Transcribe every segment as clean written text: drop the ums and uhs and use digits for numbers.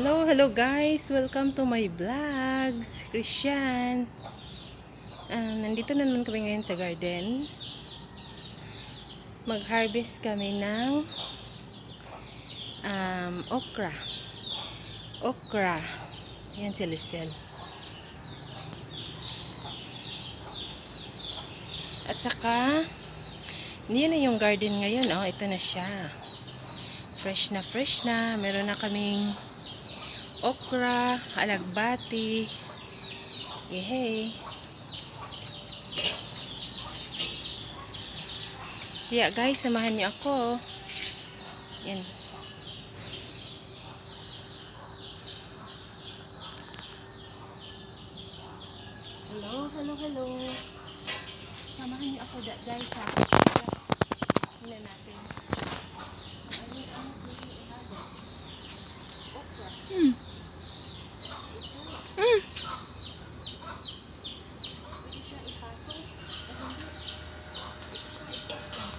Hello guys! Welcome to my vlogs. Christian. Nandito na naman kami ngayon sa garden. Mag-harvest kami ng okra. Okra. Yan si Lisel. At saka, yun na yung garden ngayon. Oh, ito na siya. Fresh na. Meron na kaming okra, alagbati. Yehey. Yeah, guys, samahan niyo ako. Yan. Hello. Samahan niyo ako, guys, ha. Tingnan natin. Ang okra. Pwede siya ipatong. Pwede siya ipatong.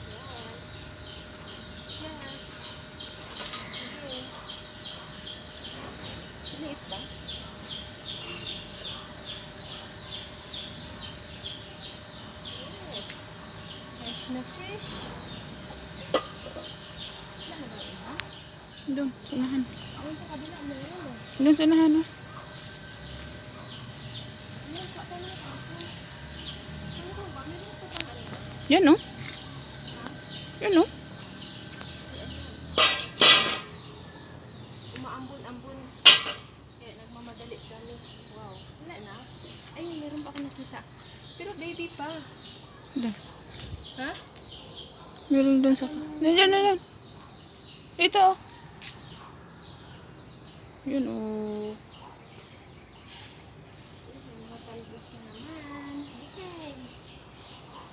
Yan. Siya. Okay. Liit ba? Yes. Fresh na fresh. Wala na ba iba? Doon, sa unahan. Ayun sa kabila, meron eh. Doon sa unahan, oh. Ayun, pa na ako. Ano ko ba? Meron ko pang ano? Yan, oh. Yan, oh. Umaambon-ambon. Kaya nagmamadali kami. Wow. Wala na. Ayun, meron pa ako nakita. Pero baby pa. Doon. Ha? Meron doon sa... Yan. Ito, oh. Yun, oh. Mga talbos na naman. Okay.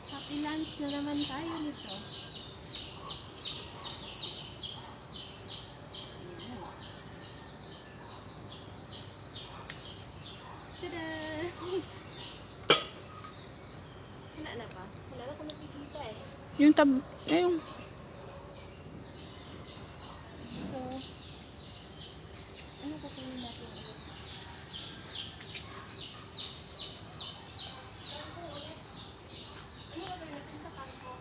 Happy lunch na naman tayo nito. Tada! Wala na ba? Wala na akong nakikita eh. Yung yung... So, ano kukunin natin ulit? Ano gagawin natin sa kangko?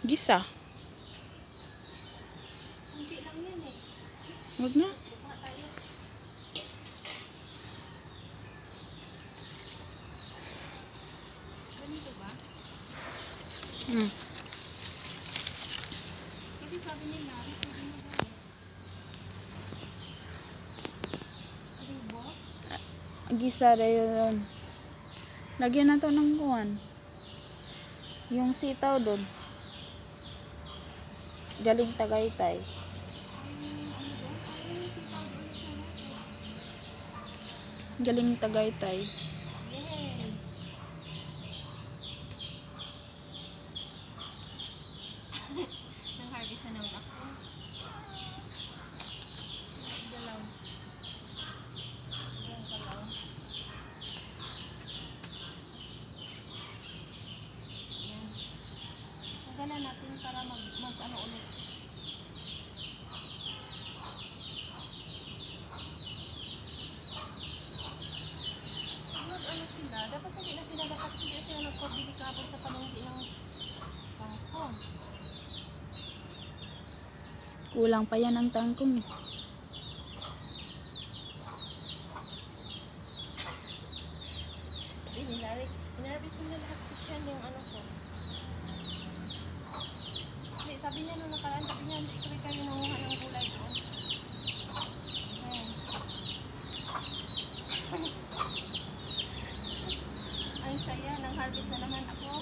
Gisa. Kunti lang yan eh. Wag na. Kukuha tayo. Ganito ba? Kasi sabi nila, pwede na ba eh? Ribo? Gisa rin yun. Lagyan na to ng kuwan. Yung sitaw doon. Galing Tagaytay. Galing Tagaytay. Yay! Nang-harvest na naman ako. Galaw. Yan, galaw. Yan. Tagalan natin para mag-ano ulit. Ano sila? Dapat hindi na sila nagpabili kapon sa palengke ng bangko. Kulang pa yan ang tangkong. Hinarvest nila lahat ko siya yung ano ko. Hindi, sabi niya nung nakaraan, sabi niya, ikaw kayo nanguha ng gulay doon. Ayan. Ang saya, nang harvest na naman ako.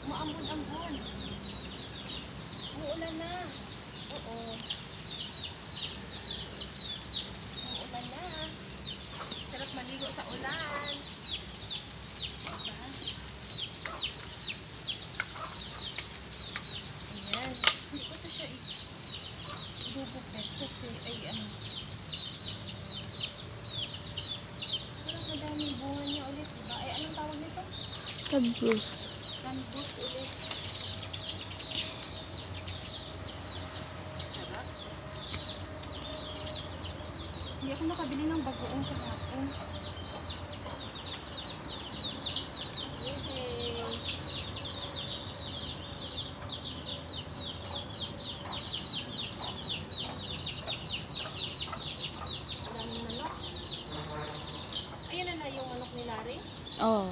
Umaambon-ambon. Umuulan na. Oo. Umuulan na. Sarap maligo sa ulan. Diba? Ayan. Hindi ko ito siya i-dubukit kasi ay ano. Parang madaming bunga niya ulit, diba? Ay, anong tawag nito? Tabrus. Canvas ulit. Hindi ako nakabili ng bagoong kahapon. Okay. Daming manok. Ayan na yung manok ni Larry. Oh.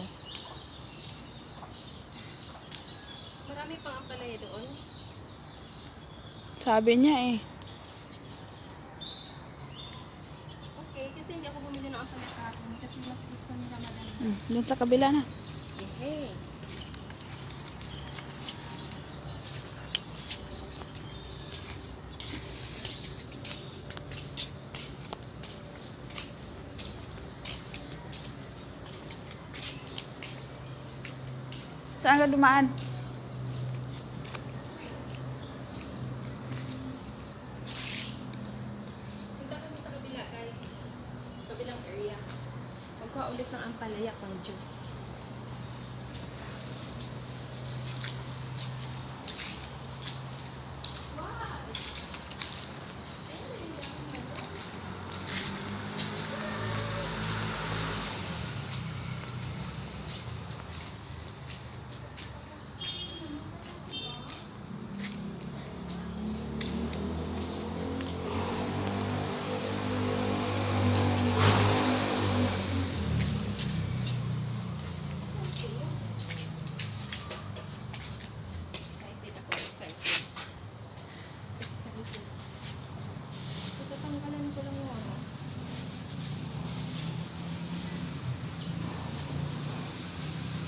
Marami pang ampalaya doon. Sabi niya eh. Okay, kasi hindi ako bumili ng ampalaya kahapon kasi mas gusto nila madami. Doon sa kabila na. Okay. Saan ka dumaan? Punta kami sa kabila, guys. Kabilang area. Magkuha ulit ng ampalaya pang juice. Excited ako, excited. Excited. Tatanggalan ko lang yung ano.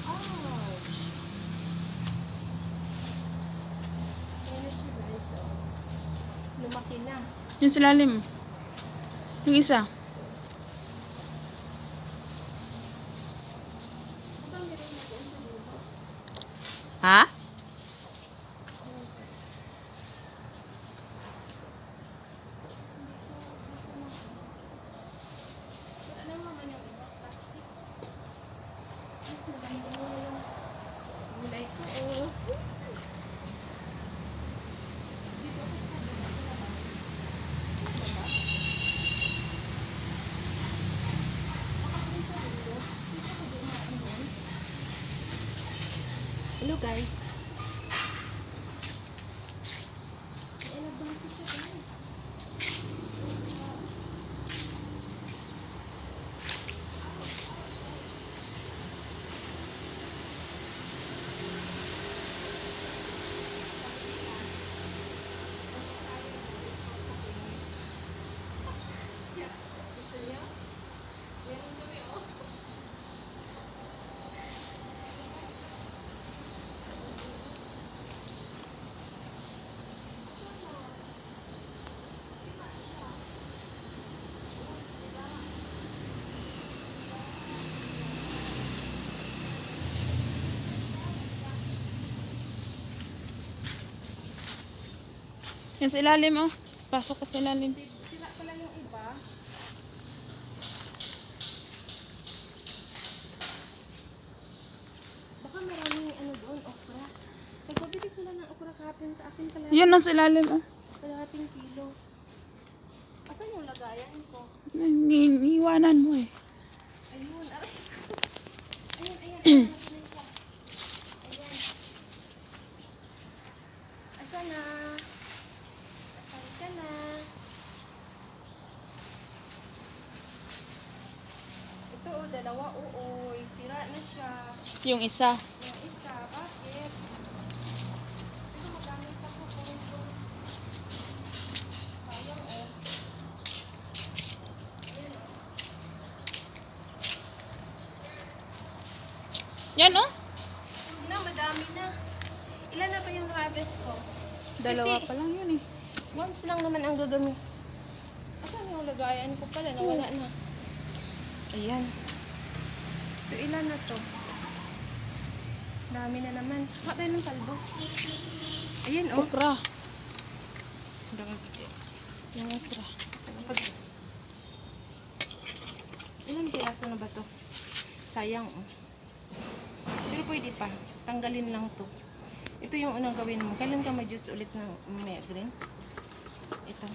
Ouch! Ayan na siya, guys. Oh. Lumaki na. Yung silalim. Yung isa. Ito meron na doon sa dulo. Ha? Ano naman yung iba? Plastic. Mas maganda yung gulay ko. Oh. Dito ako sa kabila, sa labas. Sa labas? Baka dun sa dulo. Dito ako dumaan doon. Hello, guys. Ay, nagbangkit siya, guys. Gusto niyo? Meron kami, oh. Yung sa ilalim oh. Pasok ka sa ilalim. Sila pala yung iba. Baka maraming ano doon, okra. Nagbabili sila ng okra kahapon sa akin Yun ang sa ilalim oh. kalahating kilo. Asan yung lagayan ko? Iwanan mo eh. Ayun, aray. Ayan, ayan, ayan. Ayan siya. Ayan. Asan na? Asan ka na? Ito, oh, dalawa, oo. Sira na siya. Yung isa. Yung isa, bakit? Ito, magamit pa ko po ito. Sayang, oh. Ayan, oh. Yan oh. Huwag na, madami na. Ilan na ba yung harvest ko? Dalawa Kasi- pa lang yun eh. Once lang naman ang gagamit. Asan yung lagayan ko pala? Nawala na. Ayan. So, ilan na to? Dami na naman. Baka tayo ng talbos. Ayan, oh. Okra. Yung okra. Ilang piraso na ba to? Sayang, oh. Pero pwede pa. Tanggalin lang to. Ito yung unang gawin mo. Kailan ka mag-juice ulit ng may green? Ito.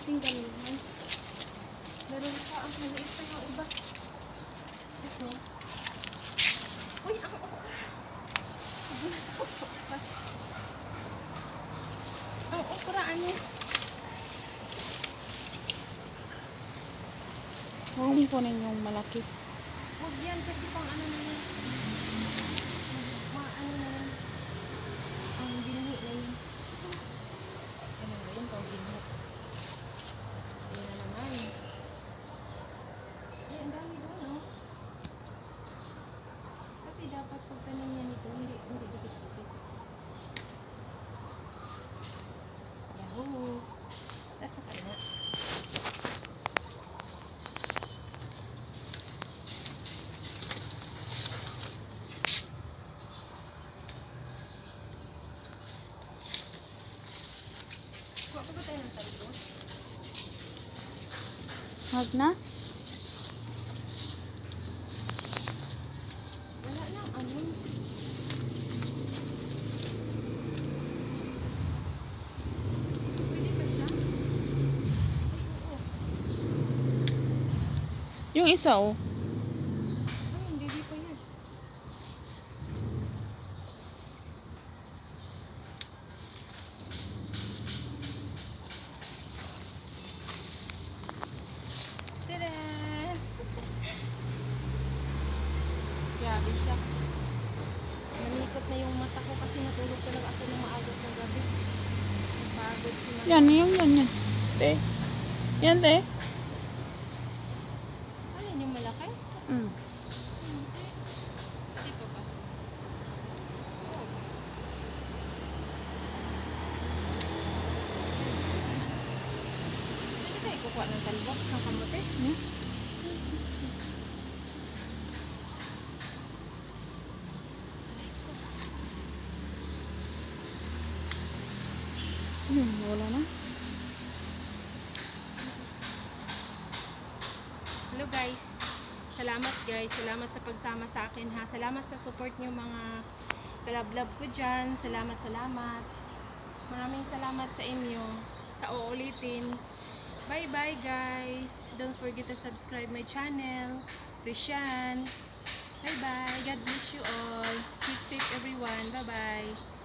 nating gamihan. Meron pa ang maliit pa yung iba. Ito. Uy, ang okra. Ang okra, ano? Huwag mong kunin yung malaki. Huwag yan kasi pang ano na yan. Ano na yan. Ang binhi na yun. Ano na yun? Pang binhi. Ayan na naman. Ay, ang dami doon, no? Kasi dapat pagtanim niya nito, hindi dikit-dikit. Yahoo! Tapos sa kanya. Kuha pa ba tayo ng talbos? Huwag na? Wala lang, ano? Pwede ba siya? Ay, oo. Yung isa oh. Ay, hindi pa yan. Tada! Grabe siya. Nanikot na yung mata ko kasi natulog talaga ako ng maaga ng gabi. Napagod si mama. Yan, yan. Te. Yan, te. Ano yung malaki? Mm. Hindi. Dito ba? Oh. Pwede tayo kukuha ng talbos ng kamote? Hmm? Wala na. Hello guys. Salamat guys. Salamat sa pagsama sa akin ha. Salamat sa support niyo mga kalab-lab ko dyan. Salamat. Maraming salamat sa inyo. Sa uulitin. Bye bye guys. Don't forget to subscribe my channel. Christian. Bye bye. God bless you all. Keep safe everyone. Bye bye.